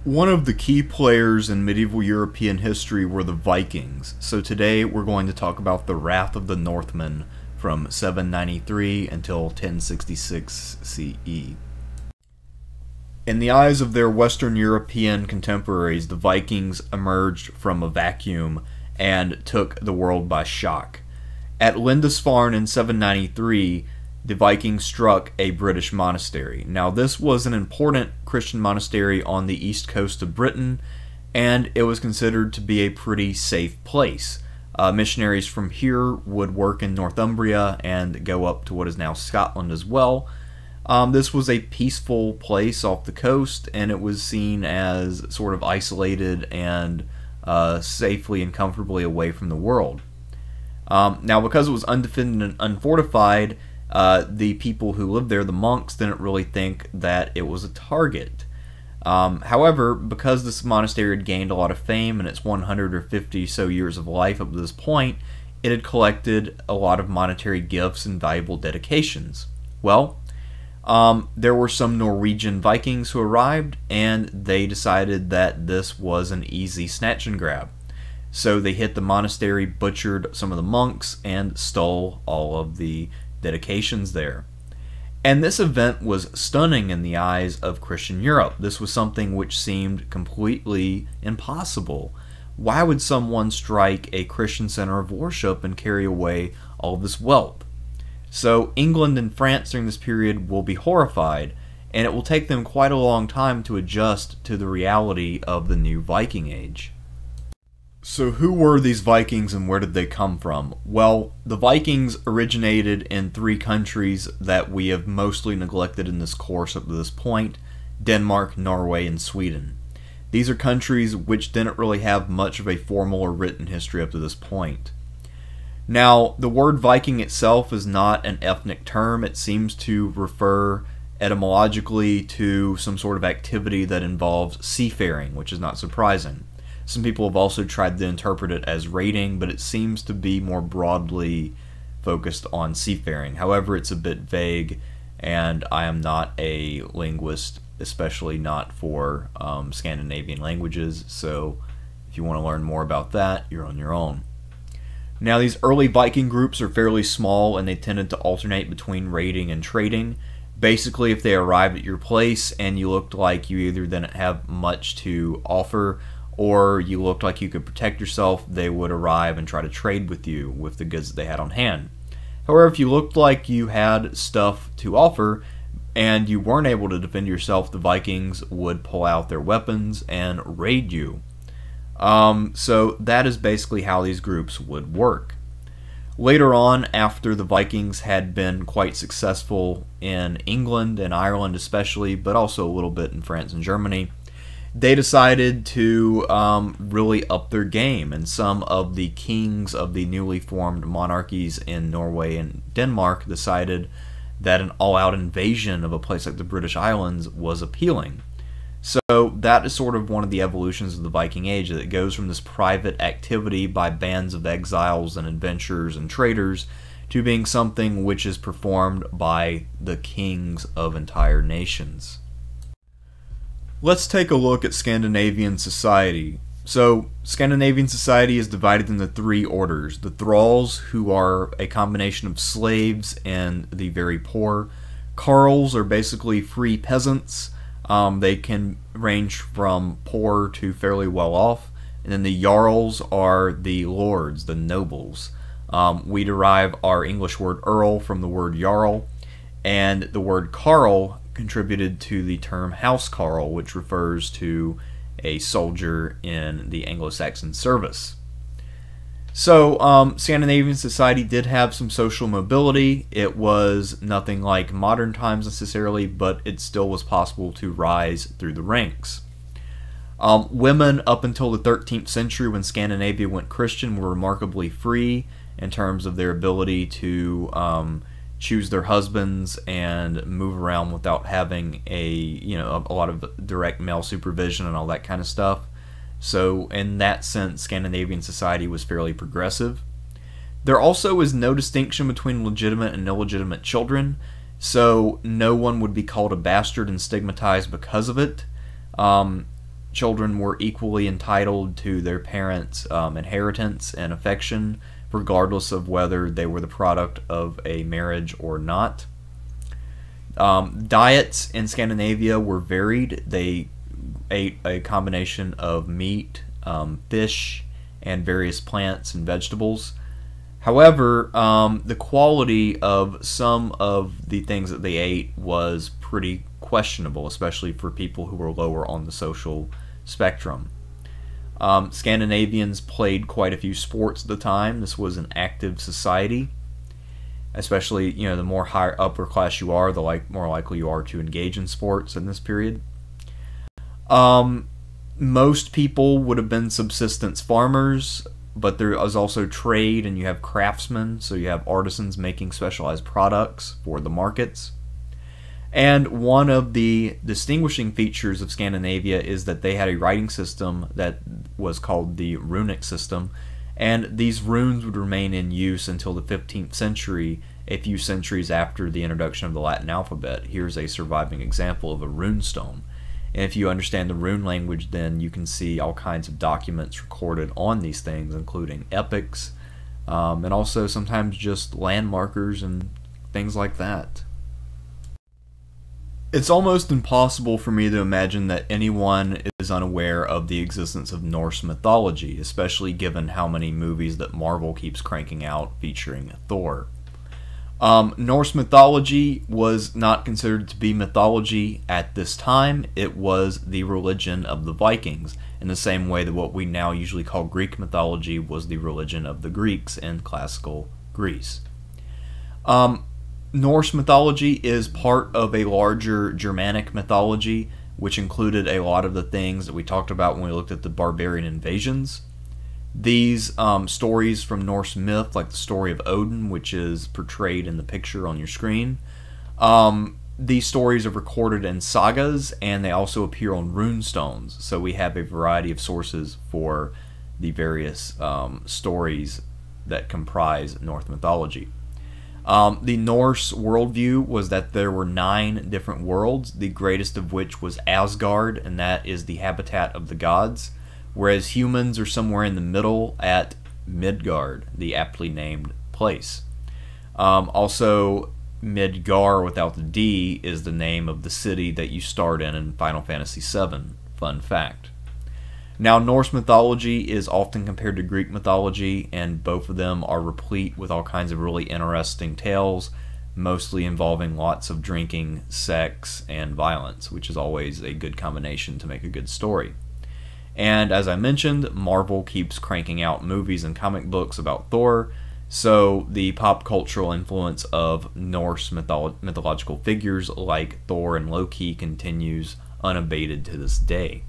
One of the key players in medieval European history were the Vikings, so today we're going to talk about the wrath of the Northmen from 793 until 1066 CE. In the eyes of their Western European contemporaries, the Vikings emerged from a vacuum and took the world by shock. At Lindisfarne in 793, the Vikings struck a British monastery. Now, this was an important Christian monastery on the east coast of Britain, and it was considered to be a pretty safe place. Missionaries from here would work in Northumbria and go up to what is now Scotland as well. This was a peaceful place off the coast, and it was seen as sort of isolated and safely and comfortably away from the world. Now, because it was undefended and unfortified, the people who lived there, the monks, didn't really think that it was a target. However, because this monastery had gained a lot of fame in its 150 so years of life up to this point, it had collected a lot of monetary gifts and valuable dedications. Well, there were some Norwegian Vikings who arrived, and they decided that this was an easy snatch and grab. So they hit the monastery, butchered some of the monks, and stole all of the dedications there. And this event was stunning in the eyes of Christian Europe. This was something which seemed completely impossible. Why would someone strike a Christian center of worship and carry away all this wealth? So England and France during this period will be horrified, and it will take them quite a long time to adjust to the reality of the new Viking Age. So who were these Vikings and where did they come from? Well, the Vikings originated in three countries that we have mostly neglected in this course up to this point: Denmark, Norway, and Sweden. These are countries which didn't really have much of a formal or written history up to this point. Now, the word Viking itself is not an ethnic term. It seems to refer etymologically to some sort of activity that involves seafaring, which is not surprising. Some people have also tried to interpret it as raiding, but it seems to be more broadly focused on seafaring. However, it's a bit vague, and I am not a linguist, especially not for Scandinavian languages, so if you want to learn more about that, you're on your own. Now, these early Viking groups are fairly small, and they tended to alternate between raiding and trading. Basically, if they arrived at your place and you looked like you either didn't have much to offer, or you looked like you could protect yourself, they would arrive and try to trade with you with the goods that they had on hand. However, if you looked like you had stuff to offer and you weren't able to defend yourself, the Vikings would pull out their weapons and raid you. So that is basically how these groups would work. Later on, after the Vikings had been quite successful in England and Ireland especially, but also a little bit in France and Germany, they decided to really up their game, and some of the kings of the newly formed monarchies in Norway and Denmark decided that an all-out invasion of a place like the British Islands was appealing. So that is sort of one of the evolutions of the Viking Age, that it goes from this private activity by bands of exiles and adventurers and traders to being something which is performed by the kings of entire nations. Let's take a look at Scandinavian society. So, Scandinavian society is divided into three orders: the thralls, who are a combination of slaves and the very poor. Carls are basically free peasants. They can range from poor to fairly well off. And then the jarls are the lords, the nobles. We derive our English word earl from the word jarl, and the word carl contributed to the term housecarl, which refers to a soldier in the Anglo-Saxon service. So, Scandinavian society did have some social mobility. It was nothing like modern times necessarily, but it still was possible to rise through the ranks. Women up until the 13th century, when Scandinavia went Christian, were remarkably free in terms of their ability to choose their husbands and move around without having a lot of direct male supervision and all that kind of stuff. So in that sense, Scandinavian society was fairly progressive. There also is no distinction between legitimate and illegitimate children, so no one would be called a bastard and stigmatized because of it. children were equally entitled to their parents' inheritance and affection, regardless of whether they were the product of a marriage or not. Diets in Scandinavia were varied. They ate a combination of meat, fish, and various plants and vegetables. However, the quality of some of the things that they ate was pretty questionable, especially for people who were lower on the social spectrum. Scandinavians played quite a few sports at the time. This was an active society. Especially, the more higher upper class you are, the more likely you are to engage in sports in this period. Most people would have been subsistence farmers, but there is also trade, and you have craftsmen, so you have artisans making specialized products for the markets. And one of the distinguishing features of Scandinavia is that they had a writing system that was called the runic system, and these runes would remain in use until the 15th century, a few centuries after the introduction of the Latin alphabet. Here's a surviving example of a runestone. And if you understand the rune language, then you can see all kinds of documents recorded on these things, including epics, and also sometimes just landmarkers and things like that. It's almost impossible for me to imagine that anyone is unaware of the existence of Norse mythology, especially given how many movies that Marvel keeps cranking out featuring Thor. Norse mythology was not considered to be mythology at this time. It was the religion of the Vikings, in the same way that what we now usually call Greek mythology was the religion of the Greeks in classical Greece. Norse mythology is part of a larger Germanic mythology, which included a lot of the things that we talked about when we looked at the barbarian invasions. These stories from Norse myth, like the story of Odin, which is portrayed in the picture on your screen, these stories are recorded in sagas, and they also appear on runestones. So we have a variety of sources for the various stories that comprise Norse mythology. The Norse worldview was that there were 9 different worlds, the greatest of which was Asgard, and that is the habitat of the gods, whereas humans are somewhere in the middle at Midgard, the aptly named place. Also, Midgar without the D is the name of the city that you start in Final Fantasy VII. Fun fact. Now, Norse mythology is often compared to Greek mythology, and both of them are replete with all kinds of really interesting tales, mostly involving lots of drinking, sex, and violence, which is always a good combination to make a good story. And as I mentioned, Marvel keeps cranking out movies and comic books about Thor, so the pop cultural influence of Norse mythological figures like Thor and Loki continues unabated to this day.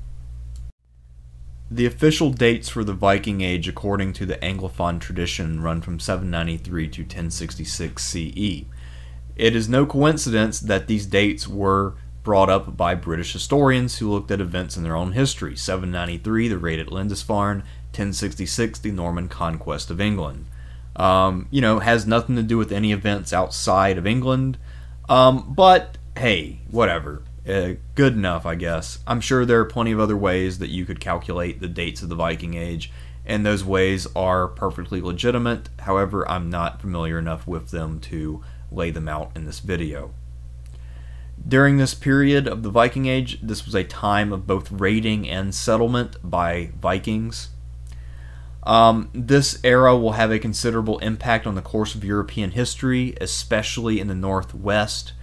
The official dates for the Viking Age according to the Anglophone tradition run from 793 to 1066 CE. It is no coincidence that these dates were brought up by British historians who looked at events in their own history. 793, the raid at Lindisfarne; 1066, the Norman conquest of England. Has nothing to do with any events outside of England, but hey, whatever. Good enough, I guess. I'm sure there are plenty of other ways that you could calculate the dates of the Viking Age, and those ways are perfectly legitimate. However, I'm not familiar enough with them to lay them out in this video. During this period of the Viking Age, this was a time of both raiding and settlement by Vikings. This era will have a considerable impact on the course of European history, especially in the Northwest,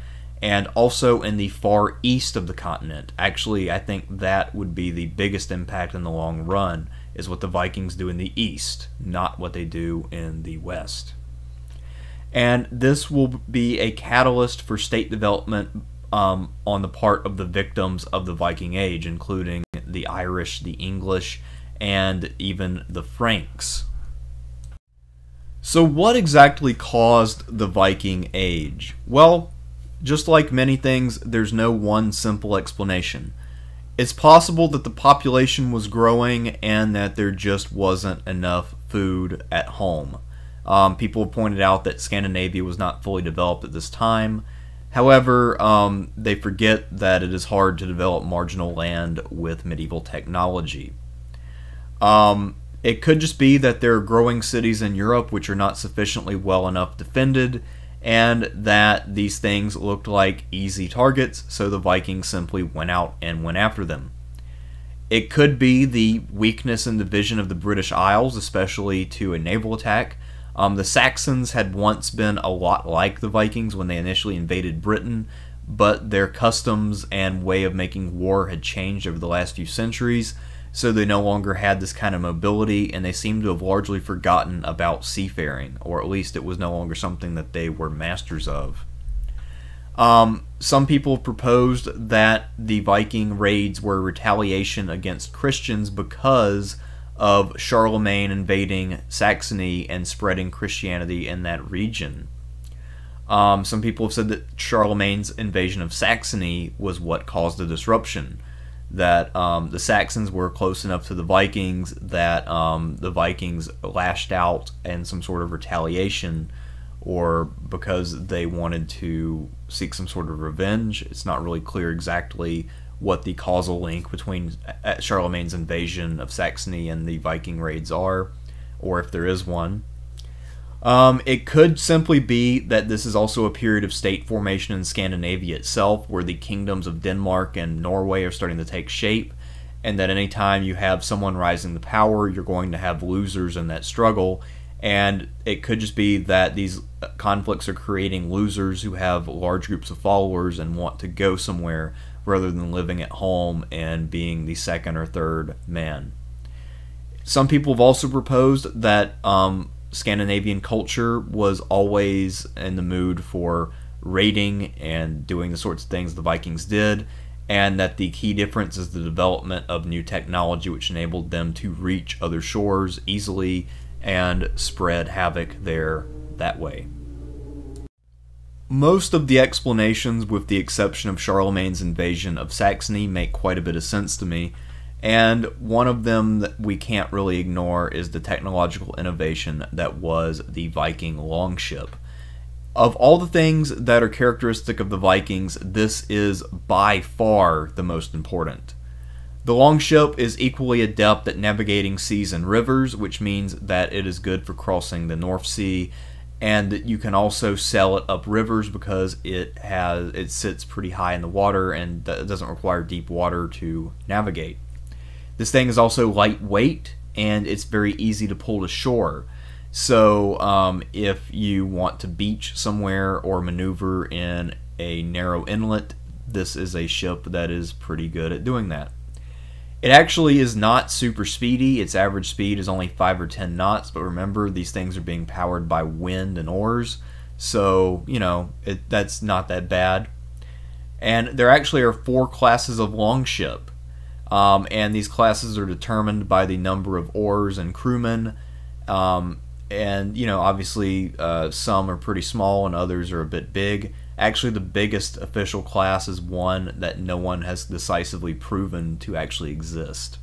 and also in the far east of the continent. Actually, I think that would be the biggest impact in the long run, is what the Vikings do in the east, not what they do in the west. And this will be a catalyst for state development on the part of the victims of the Viking Age, including the Irish, the English, and even the Franks. So what exactly caused the Viking Age? Well, just like many things, there's no one simple explanation. It's possible that the population was growing and that there just wasn't enough food at home. People have pointed out that Scandinavia was not fully developed at this time. However, they forget that it is hard to develop marginal land with medieval technology. It could just be that there are growing cities in Europe which are not sufficiently well enough defended, and that these things looked like easy targets, so the Vikings simply went out and went after them. It could be the weakness and division of the British Isles, especially to a naval attack. The Saxons had once been a lot like the Vikings when they initially invaded Britain, but their customs and way of making war had changed over the last few centuries, so they no longer had this kind of mobility, and they seem to have largely forgotten about seafaring, or at least it was no longer something that they were masters of. Some people have proposed that the Viking raids were retaliation against Christians because of Charlemagne invading Saxony and spreading Christianity in that region. Some people have said that Charlemagne's invasion of Saxony was what caused the disruption. That the Saxons were close enough to the Vikings that the Vikings lashed out in some sort of retaliation, or because they wanted to seek some sort of revenge. It's not really clear exactly what the causal link between Charlemagne's invasion of Saxony and the Viking raids are, or if there is one. It could simply be that this is also a period of state formation in Scandinavia itself, where the kingdoms of Denmark and Norway are starting to take shape, and that anytime you have someone rising to power, you're going to have losers in that struggle. And it could just be that these conflicts are creating losers who have large groups of followers and want to go somewhere rather than living at home and being the second or third man. Some people have also proposed that Scandinavian culture was always in the mood for raiding and doing the sorts of things the Vikings did, and that the key difference is the development of new technology which enabled them to reach other shores easily and spread havoc there that way. Most of the explanations, with the exception of Charlemagne's invasion of Saxony, make quite a bit of sense to me, and one of them that we can't really ignore is the technological innovation that was the Viking Longship. Of all the things that are characteristic of the Vikings, this is by far the most important. The Longship is equally adept at navigating seas and rivers, which means that it is good for crossing the North Sea, and that you can also sail it up rivers because it sits pretty high in the water and it doesn't require deep water to navigate. This thing is also lightweight and it's very easy to pull to shore. So if you want to beach somewhere or maneuver in a narrow inlet, this is a ship that is pretty good at doing that. It actually is not super speedy. Its average speed is only 5 or 10 knots, but remember, these things are being powered by wind and oars, so, you know, that's not that bad. And there actually are 4 classes of longship, and these classes are determined by the number of oars and crewmen, and, you know, obviously some are pretty small and others are a bit big. Actually, the biggest official class is one that no one has decisively proven to actually exist.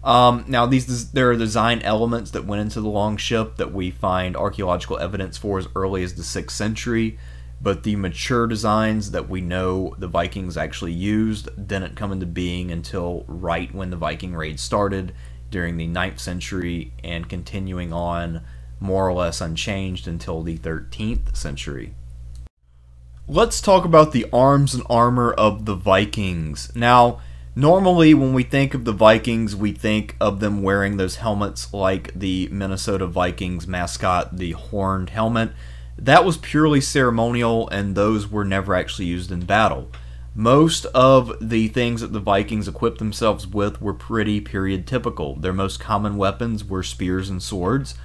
Now, there are design elements that went into the Longship that we find archaeological evidence for as early as the 6th century, but the mature designs that we know the Vikings actually used didn't come into being until right when the Viking raid started during the 9th century and continuing on more or less unchanged until the 13th century. Let's talk about the arms and armor of the Vikings. Now, normally when we think of the Vikings, we think of them wearing those helmets like the Minnesota Vikings mascot, the horned helmet. That was purely ceremonial, and those were never actually used in battle. Most of the things that the Vikings equipped themselves with were pretty period typical. Their most common weapons were spears and swords.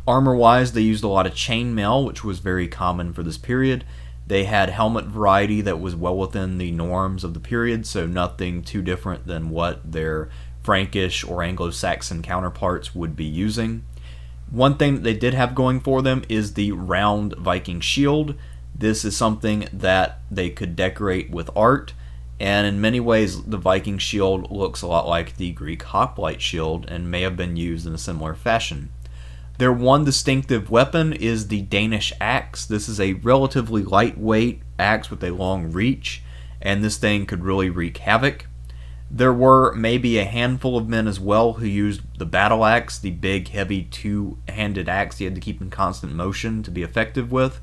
Armor-wise, they used a lot of chainmail, which was very common for this period. They had helmet variety that was well within the norms of the period, so nothing too different than what their Frankish or Anglo-Saxon counterparts would be using. One thing that they did have going for them is the round Viking shield. This is something that they could decorate with art, and in many ways the Viking shield looks a lot like the Greek hoplite shield and may have been used in a similar fashion. Their one distinctive weapon is the Danish axe. This is a relatively lightweight axe with a long reach, and this thing could really wreak havoc. There were maybe a handful of men as well who used the battle axe, the big, heavy, two-handed axe you had to keep in constant motion to be effective with.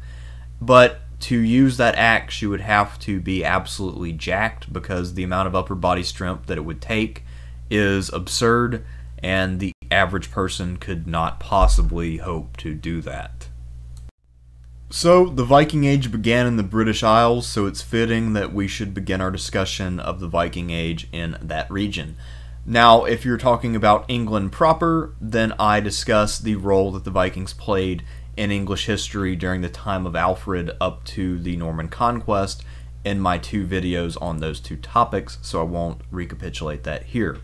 But to use that axe, you would have to be absolutely jacked, because the amount of upper body strength that it would take is absurd, and the average person could not possibly hope to do that. So, the Viking Age began in the British Isles, so it's fitting that we should begin our discussion of the Viking Age in that region. Now, if you're talking about England proper, then I discuss the role that the Vikings played in English history during the time of Alfred up to the Norman Conquest in my 2 videos on those 2 topics, so I won't recapitulate that here.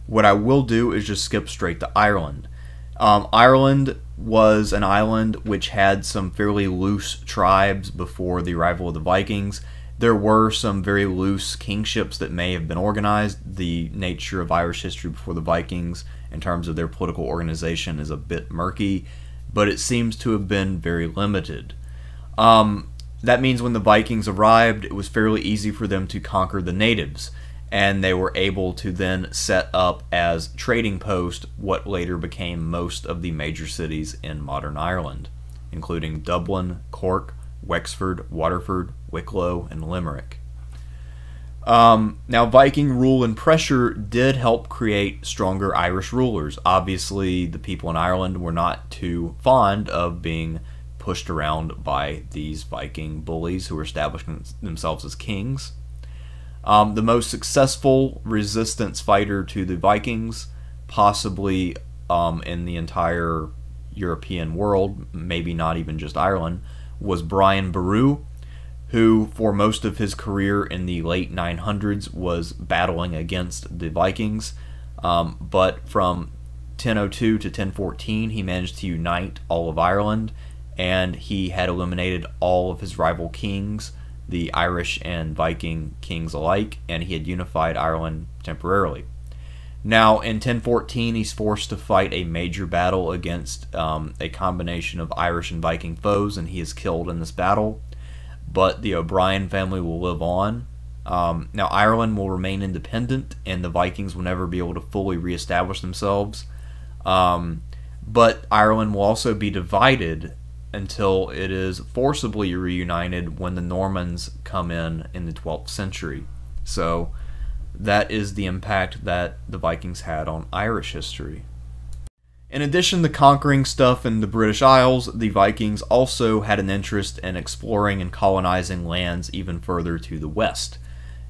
What I will do is just skip straight to Ireland. Ireland was an island which had some fairly loose tribes before the arrival of the Vikings. There were some very loose kingships that may have been organized. The nature of Irish history before the Vikings in terms of their political organization is a bit murky, but it seems to have been very limited. That means when the Vikings arrived, it was fairly easy for them to conquer the natives, and they were able to then set up as trading posts what later became most of the major cities in modern Ireland, including Dublin, Cork, Wexford, Waterford, Wicklow, and Limerick. Now, Viking rule and pressure did help create stronger Irish rulers. Obviously, the people in Ireland were not too fond of being pushed around by these Viking bullies who were establishing themselves as kings. The most successful resistance fighter to the Vikings, possibly in the entire European world, maybe not even just Ireland, was Brian Boru, who for most of his career in the late 900s was battling against the Vikings, but from 1002 to 1014 he managed to unite all of Ireland, and he had eliminated all of his rival kings, the Irish and Viking kings alike, and he had unified Ireland temporarily. Now, in 1014, he's forced to fight a major battle against a combination of Irish and Viking foes, and he is killed in this battle. But the O'Brien family will live on. Now, Ireland will remain independent, and the Vikings will never be able to fully reestablish themselves. But Ireland will also be divided until it is forcibly reunited when the Normans come in the 12th century. So that is the impact that the Vikings had on Irish history. In addition to conquering stuff in the British Isles, the Vikings also had an interest in exploring and colonizing lands even further to the west.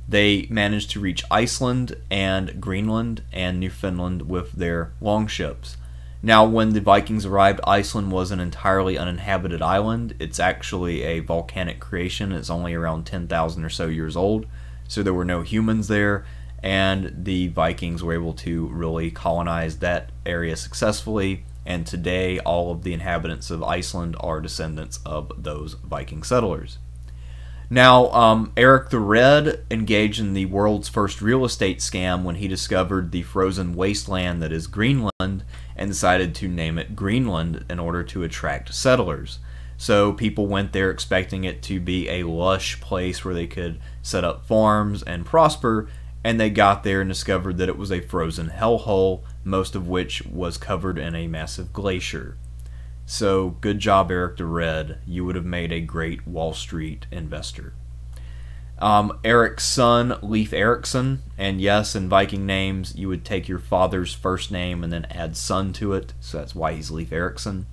They managed to reach Iceland and Greenland and Newfoundland with their longships. Now, when the Vikings arrived, Iceland was an entirely uninhabited island. It's actually a volcanic creation. It's only around 10,000 or so years old, so there were no humans there, and the Vikings were able to really colonize that area successfully, and today all of the inhabitants of Iceland are descendants of those Viking settlers. Now, Eric the Red engaged in the world's first real estate scam when he discovered the frozen wasteland that is Greenland and decided to name it Greenland in order to attract settlers. So people went there expecting it to be a lush place where they could set up farms and prosper, and they got there and discovered that it was a frozen hellhole, most of which was covered in a massive glacier. So, good job, Eric the Red. You would have made a great Wall Street investor. Eric's son, Leif Erikson, and yes, in Viking names, you would take your father's first name and then add son to it, so that's why he's Leif Erikson.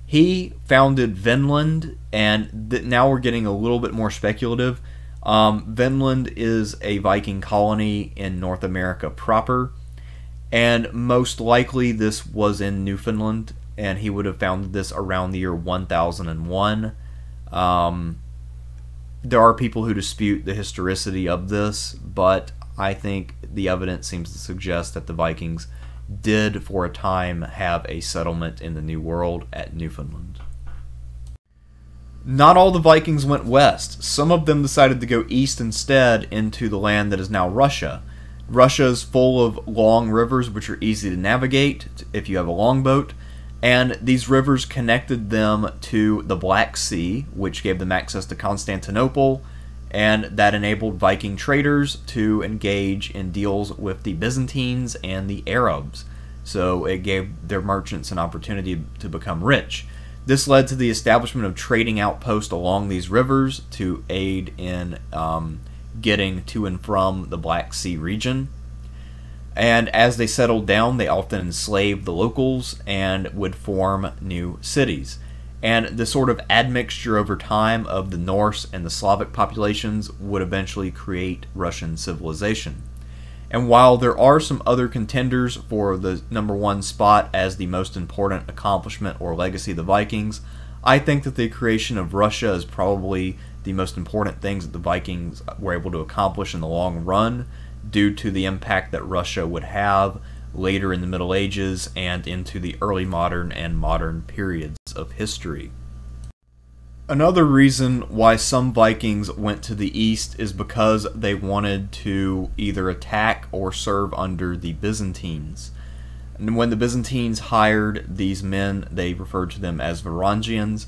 He founded Vinland, and now we're getting a little bit more speculative. Vinland is a Viking colony in North America proper, and most likely this was in Newfoundland, and he would have founded this around the year 1001. There are people who dispute the historicity of this, but I think the evidence seems to suggest that the Vikings did for a time have a settlement in the New World at Newfoundland. Not all the Vikings went west. Some of them decided to go east instead into the land that is now Russia. Russia is full of long rivers which are easy to navigate if you have a longboat. And these rivers connected them to the Black Sea, which gave them access to Constantinople, and that enabled Viking traders to engage in deals with the Byzantines and the Arabs. So it gave their merchants an opportunity to become rich. This led to the establishment of trading outposts along these rivers to aid in getting to and from the Black Sea region. And as they settled down, they often enslaved the locals and would form new cities. And the sort of admixture over time of the Norse and the Slavic populations would eventually create Russian civilization. And while there are some other contenders for the #1 spot as the most important accomplishment or legacy of the Vikings, I think that the creation of Russia is probably the most important things that the Vikings were able to accomplish in the long run, due to the impact that Russia would have later in the Middle Ages and into the early modern and modern periods of history. Another reason why some Vikings went to the east is because they wanted to either attack or serve under the Byzantines. And when the Byzantines hired these men, they referred to them as Varangians,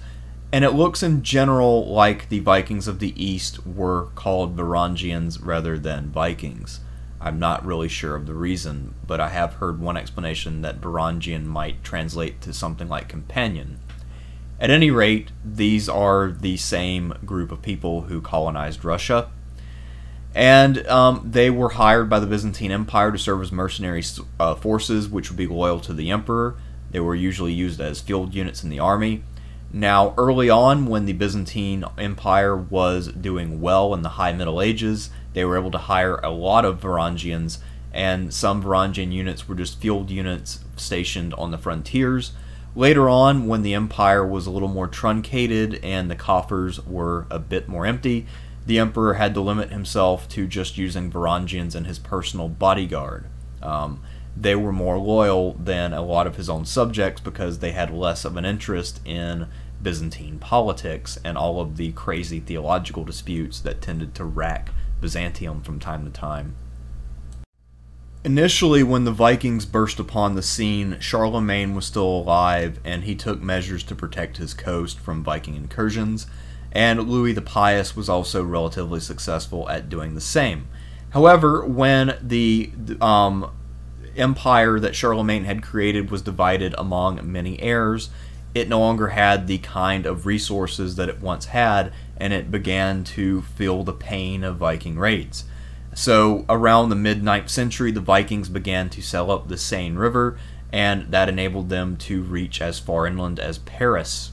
and it looks in general like the Vikings of the east were called Varangians rather than Vikings. I'm not really sure of the reason, but I have heard one explanation that Varangian might translate to something like companion. At any rate, these are the same group of people who colonized Russia, and they were hired by the Byzantine Empire to serve as mercenary forces which would be loyal to the emperor. They were usually used as field units in the army. Now, early on, when the Byzantine Empire was doing well in the High Middle Ages, they were able to hire a lot of Varangians, and some Varangian units were just field units stationed on the frontiers. Later on, when the empire was a little more truncated and the coffers were a bit more empty, the emperor had to limit himself to just using Varangians and his personal bodyguard. They were more loyal than a lot of his own subjects because they had less of an interest in Byzantine politics and all of the crazy theological disputes that tended to rack Byzantium from time to time. Initially, when the Vikings burst upon the scene, Charlemagne was still alive, and he took measures to protect his coast from Viking incursions, and Louis the Pious was also relatively successful at doing the same. However, when the empire that Charlemagne had created was divided among many heirs, it no longer had the kind of resources that it once had, and it began to feel the pain of Viking raids. So around the mid-9th century, the Vikings began to sail up the Seine River, and that enabled them to reach as far inland as Paris.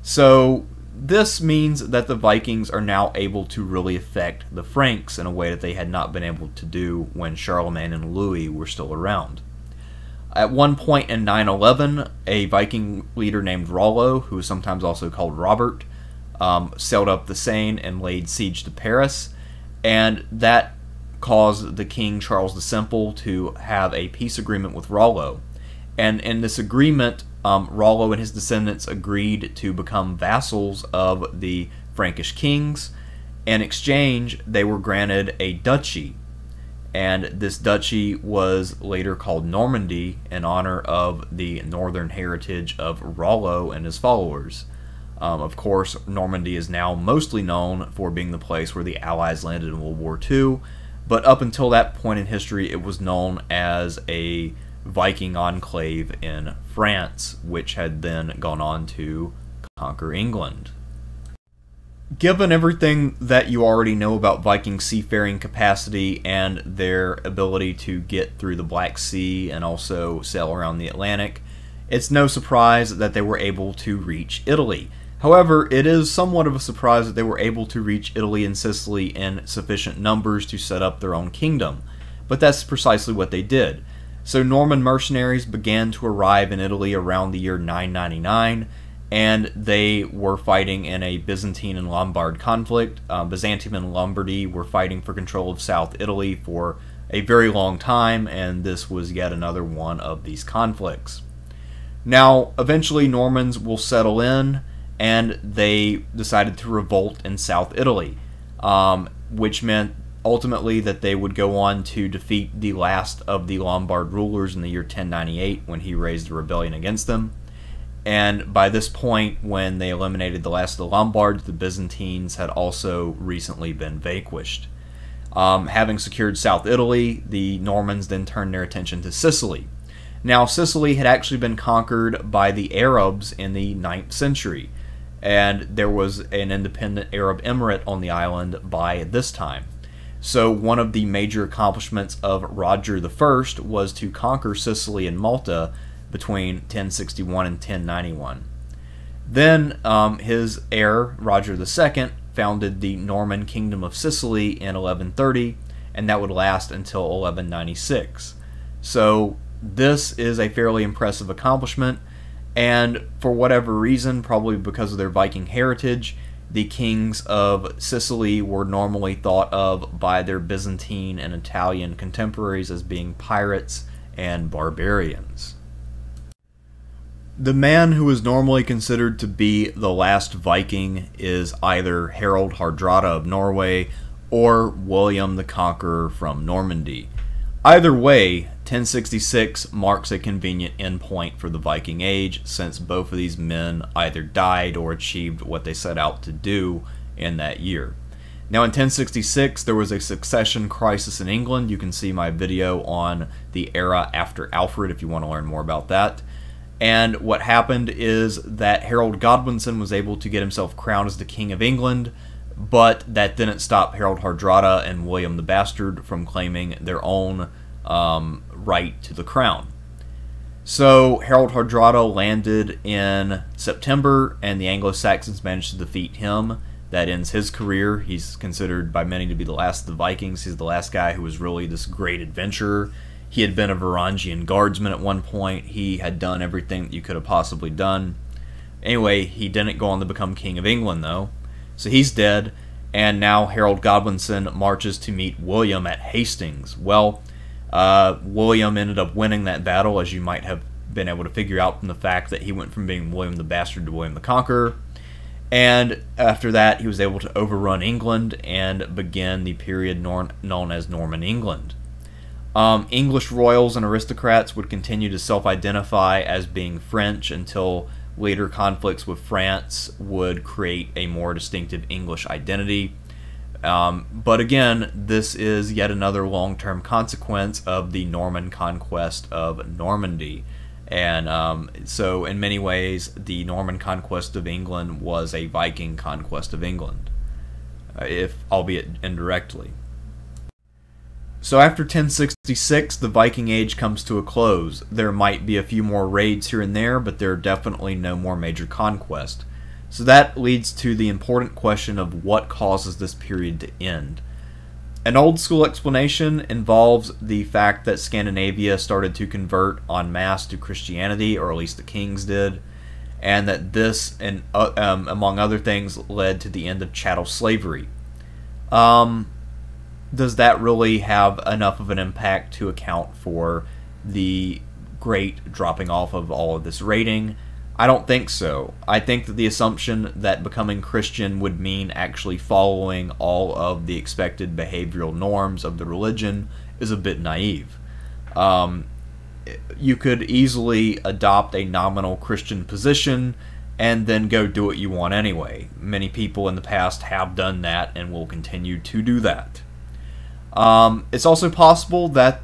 So this means that the Vikings are now able to really affect the Franks in a way that they had not been able to do when Charlemagne and Louis were still around. At one point in 911, a Viking leader named Rollo, who is sometimes also called Robert, sailed up the Seine and laid siege to Paris, and that caused the King Charles the Simple to have a peace agreement with Rollo. And in this agreement, Rollo and his descendants agreed to become vassals of the Frankish kings. In exchange, they were granted a duchy, and this duchy was later called Normandy in honor of the northern heritage of Rollo and his followers. Of course, Normandy is now mostly known for being the place where the Allies landed in World War II, but up until that point in history, it was known as a Viking enclave in France, which had then gone on to conquer England. Given everything that you already know about Viking seafaring capacity and their ability to get through the Black Sea and also sail around the Atlantic, it's no surprise that they were able to reach Italy. However, it is somewhat of a surprise that they were able to reach Italy and Sicily in sufficient numbers to set up their own kingdom, but that's precisely what they did. So Norman mercenaries began to arrive in Italy around the year 999, and they were fighting in a Byzantine and Lombard conflict. Byzantium and Lombardy were fighting for control of South Italy for a very long time, and this was yet another one of these conflicts. Now, eventually Normans will settle in, and they decided to revolt in South Italy, which meant ultimately that they would go on to defeat the last of the Lombard rulers in the year 1098 when he raised a rebellion against them. And by this point, when they eliminated the last of the Lombards, the Byzantines had also recently been vanquished. Having secured South Italy, the Normans then turned their attention to Sicily. Now, Sicily had actually been conquered by the Arabs in the 9th century, and there was an independent Arab emirate on the island by this time. So one of the major accomplishments of Roger I was to conquer Sicily and Malta between 1061 and 1091. Then his heir, Roger II, founded the Norman Kingdom of Sicily in 1130, and that would last until 1196. So this is a fairly impressive accomplishment, and for whatever reason, probably because of their Viking heritage, the kings of Sicily were normally thought of by their Byzantine and Italian contemporaries as being pirates and barbarians. The man who is normally considered to be the last Viking is either Harald Hardrada of Norway or William the Conqueror from Normandy. Either way, 1066 marks a convenient endpoint for the Viking Age, since both of these men either died or achieved what they set out to do in that year. Now in 1066 there was a succession crisis in England. You can see my video on the era after Alfred if you want to learn more about that. And what happened is that Harold Godwinson was able to get himself crowned as the King of England, but that didn't stop Harald Hardrada and William the Bastard from claiming their own right to the crown. So Harald Hardrada landed in September, and the Anglo-Saxons managed to defeat him. That ends his career. He's considered by many to be the last of the Vikings. He's the last guy who was really this great adventurer. He had been a Varangian guardsman at one point. He had done everything that you could have possibly done. Anyway, he didn't go on to become King of England, though. So he's dead, and now Harold Godwinson marches to meet William at Hastings. Well, William ended up winning that battle, as you might have been able to figure out from the fact that he went from being William the Bastard to William the Conqueror. And after that, he was able to overrun England and begin the period known as Norman England. English royals and aristocrats would continue to self-identify as being French until later conflicts with France would create a more distinctive English identity. But again, this is yet another long-term consequence of the Norman conquest of Normandy. And so in many ways, the Norman conquest of England was a Viking conquest of England, if albeit indirectly. So after 1066, the Viking Age comes to a close. There might be a few more raids here and there, but there are definitely no more major conquest. So that leads to the important question of what causes this period to end. An old school explanation involves the fact that Scandinavia started to convert en masse to Christianity, or at least the kings did, and that this, and among other things, led to the end of chattel slavery. Does that really have enough of an impact to account for the great dropping off of all of this raiding? I don't think so. I think that the assumption that becoming Christian would mean actually following all of the expected behavioral norms of the religion is a bit naive. You could easily adopt a nominal Christian position and then go do what you want anyway. Many people in the past have done that and will continue to do that. It's also possible that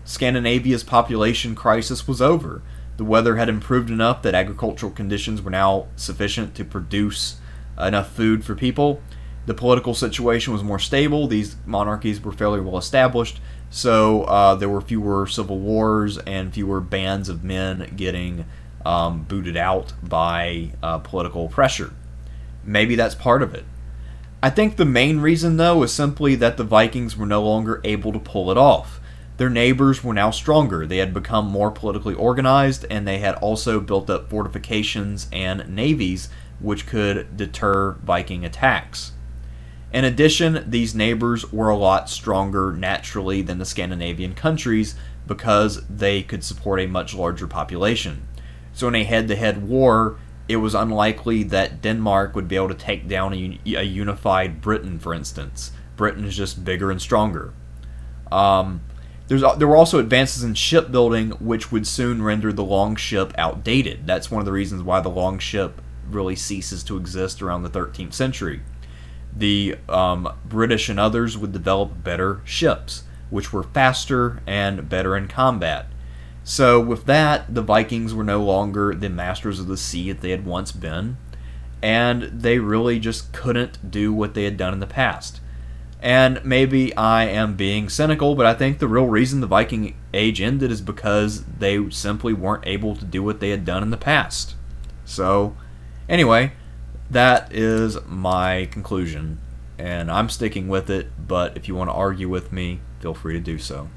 Scandinavia's population crisis was over. The weather had improved enough that agricultural conditions were now sufficient to produce enough food for people. The political situation was more stable. These monarchies were fairly well established, so there were fewer civil wars and fewer bands of men getting booted out by political pressure. Maybe that's part of it. I think the main reason, though, is simply that the Vikings were no longer able to pull it off. Their neighbors were now stronger. They had become more politically organized, and they had also built up fortifications and navies which could deter Viking attacks. In addition, these neighbors were a lot stronger naturally than the Scandinavian countries because they could support a much larger population. So in a head-to-head war, it was unlikely that Denmark would be able to take down a unified Britain, for instance. Britain is just bigger and stronger. There were also advances in shipbuilding, which would soon render the longship outdated. That's one of the reasons why the longship really ceases to exist around the 13th century. The British and others would develop better ships, which were faster and better in combat. So with that, the Vikings were no longer the masters of the sea that they had once been, and they really just couldn't do what they had done in the past. And maybe I am being cynical, but I think the real reason the Viking Age ended is because they simply weren't able to do what they had done in the past. So, anyway, that is my conclusion, and I'm sticking with it, but if you want to argue with me, feel free to do so.